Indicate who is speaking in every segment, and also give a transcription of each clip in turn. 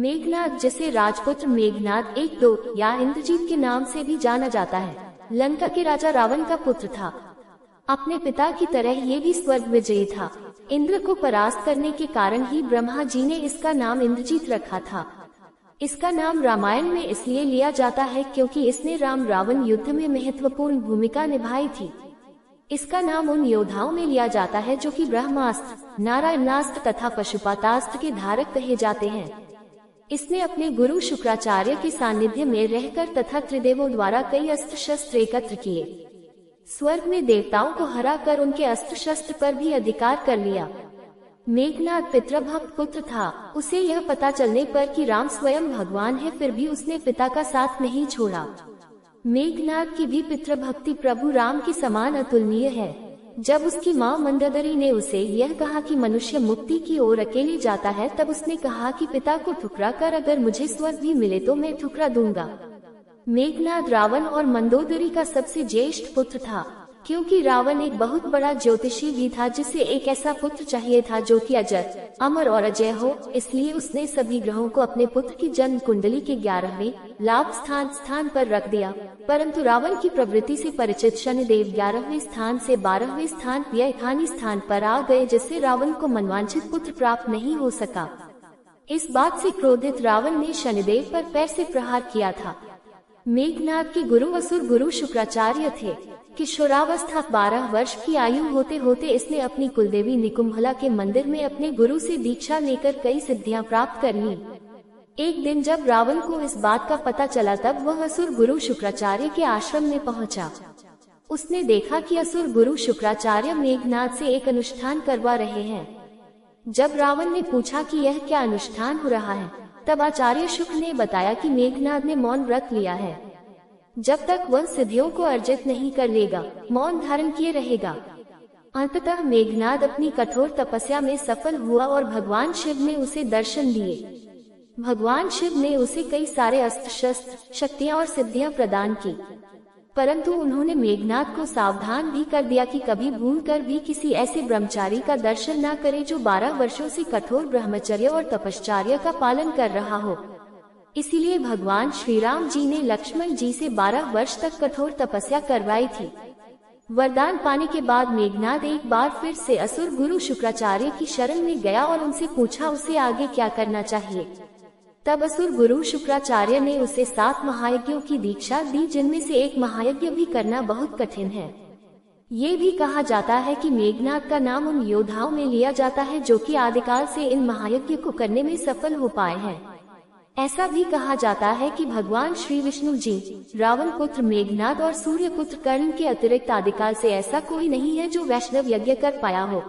Speaker 1: मेघनाद, जिसे राजपुत्र मेघनाद एक दो या इंद्रजीत के नाम से भी जाना जाता है, लंका के राजा रावण का पुत्र था। अपने पिता की तरह ये भी स्वर्ग विजयी था। इंद्र को परास्त करने के कारण ही ब्रह्मा जी ने इसका नाम इंद्रजीत रखा था। इसका नाम रामायण में इसलिए लिया जाता है क्योंकि इसने राम रावण युद्ध में महत्वपूर्ण भूमिका निभाई थी। इसका नाम उन योद्धाओं में लिया जाता है जो कि ब्रह्मास्त्र, नारायणास्त्र तथा पशुपतास्त्र के धारक कहे जाते हैं। इसने अपने गुरु शुक्राचार्य के सानिध्य में रहकर तथा त्रिदेवों द्वारा कई अस्त्र शस्त्र एकत्र किए। स्वर्ग में देवताओं को हराकर उनके अस्त्र शस्त्र पर भी अधिकार कर लिया। मेघनाद पितृभक्त पुत्र था। उसे यह पता चलने पर कि राम स्वयं भगवान है, फिर भी उसने पिता का साथ नहीं छोड़ा। मेघनाद की भी पितृभक्ति प्रभु राम की समान अतुलनीय है। जब उसकी माँ मंदोदरी ने उसे यह कहा कि मनुष्य मुक्ति की ओर अकेले जाता है, तब उसने कहा कि पिता को ठुकरा कर अगर मुझे स्वर्ग भी मिले तो मैं ठुकरा दूंगा। मेघनाद रावण और मंदोदरी का सबसे ज्येष्ठ पुत्र था। क्योंकि रावण एक बहुत बड़ा ज्योतिषी भी था, जिसे एक ऐसा पुत्र चाहिए था जो कि अजर, अमर और अजय हो, इसलिए उसने सभी ग्रहों को अपने पुत्र की जन्म कुंडली के 11वें लाभ स्थान पर रख दिया। परंतु रावण की प्रवृत्ति से परिचित शनिदेव 11वें स्थान से 12वें स्थान व्ययहानि स्थान पर आ गए, जिससे रावण को मनवांछित पुत्र प्राप्त नहीं हो सका। इस बात से क्रोधित रावण ने शनिदेव पर पैर से प्रहार किया था। मेघनाद के गुरु असुर गुरु शुक्राचार्य थे। किशोरावस्था 12 वर्ष की आयु होते होते इसने अपनी कुलदेवी निकुंभला के मंदिर में अपने गुरु से दीक्षा लेकर कई सिद्धियां प्राप्त कर ली। एक दिन जब रावण को इस बात का पता चला, तब वह असुर गुरु शुक्राचार्य के आश्रम में पहुंचा। उसने देखा कि असुर गुरु शुक्राचार्य मेघनाद से एक अनुष्ठान करवा रहे हैं। जब रावण ने पूछा कि यह क्या अनुष्ठान हो रहा है, तब आचार्य शुक्र ने बताया कि मेघनाद ने मौन व्रत लिया है। जब तक वह सिद्धियों को अर्जित नहीं कर लेगा, मौन धारण किए रहेगा। अंततः मेघनाद अपनी कठोर तपस्या में सफल हुआ और भगवान शिव ने उसे दर्शन दिए। भगवान शिव ने उसे कई सारे अस्त्र शस्त्र, शक्तियां और सिद्धियां प्रदान की, परंतु उन्होंने मेघनाद को सावधान भी कर दिया कि कभी भूलकर भी किसी ऐसे ब्रह्मचारी का दर्शन न करे जो 12 वर्षों से कठोर ब्रह्मचर्य और तपश्चर्या का पालन कर रहा हो। इसीलिए भगवान श्री राम जी ने लक्ष्मण जी से 12 वर्ष तक कठोर तपस्या करवाई थी। वरदान पाने के बाद मेघनाद एक बार फिर से असुर गुरु शुक्राचार्य की शरण में गया और उनसे पूछा उसे आगे क्या करना चाहिए। तब असुर गुरु शुक्राचार्य ने उसे 7 महायज्ञों की दीक्षा दी, जिनमें से एक महायज्ञ भी करना बहुत कठिन है। ये भी कहा जाता है कि मेघनाद का नाम उन योद्धाओं में लिया जाता है जो कि आदिकाल से इन महायज्ञ को करने में सफल हो पाए हैं। ऐसा भी कहा जाता है कि भगवान श्री विष्णु जी, रावण पुत्र मेघनाद और सूर्य पुत्र कर्ण के अतिरिक्त आदिकाल से ऐसा कोई नहीं है जो वैष्णव यज्ञ कर पाया हो।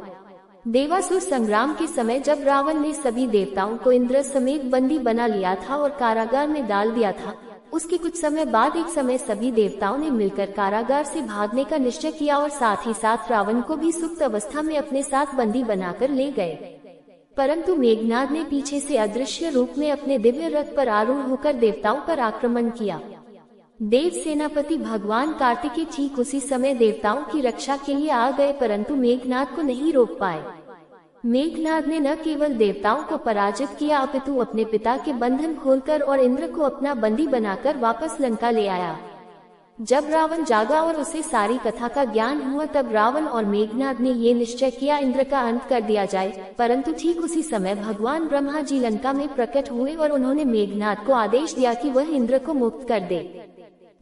Speaker 1: देवासुर संग्राम के समय जब रावण ने सभी देवताओं को इंद्र समेत बंदी बना लिया था और कारागार में डाल दिया था, उसके कुछ समय बाद एक समय सभी देवताओं ने मिलकर कारागार से भागने का निश्चय किया और साथ ही साथ रावण को भी सुप्त अवस्था में अपने साथ बंदी बनाकर ले गए। परंतु मेघनाद ने पीछे से अदृश्य रूप में अपने दिव्य रथ पर आरूढ़ होकर देवताओं पर आक्रमण किया। देव सेनापति भगवान कार्तिकेय ठीक उसी समय देवताओं की रक्षा के लिए आ गए, परंतु मेघनाद को नहीं रोक पाए। मेघनाद ने न केवल देवताओं को पराजित किया, अपितु अपने पिता के बंधन खोलकर और इंद्र को अपना बंदी बनाकर वापस लंका ले आया। जब रावण जागा और उसे सारी कथा का ज्ञान हुआ, तब रावण और मेघनाद ने ये निश्चय किया इंद्र का अंत कर दिया जाए। परंतु ठीक उसी समय भगवान ब्रह्मा जी लंका में प्रकट हुए और उन्होंने मेघनाद को आदेश दिया कि वह इंद्र को मुक्त कर दे।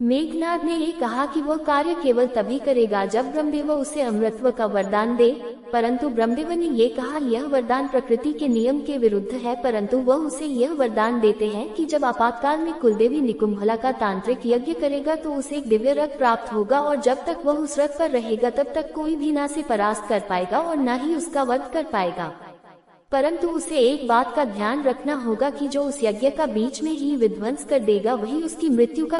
Speaker 1: मेघनाद ने ये कहा कि वह कार्य केवल तभी करेगा जब ब्रह्मदेव उसे अमृतत्व का वरदान दे, परंतु ब्रह्मदेव ने ये कहा यह वरदान प्रकृति के नियम के विरुद्ध है, परंतु वह उसे यह वरदान देते हैं कि जब आपातकाल में कुलदेवी निकुंभला का तांत्रिक यज्ञ करेगा तो उसे एक दिव्य रथ प्राप्त होगा, और जब तक वह उस रथ पर रहेगा तब तक कोई भी ना से परास्त कर पाएगा और न ही उसका वध कर पाएगा। परंतु उसे एक बात का ध्यान रखना होगा कि जो उस यज्ञ का बीच में ही विध्वंस कर देगा वही उसकी मृत्यु का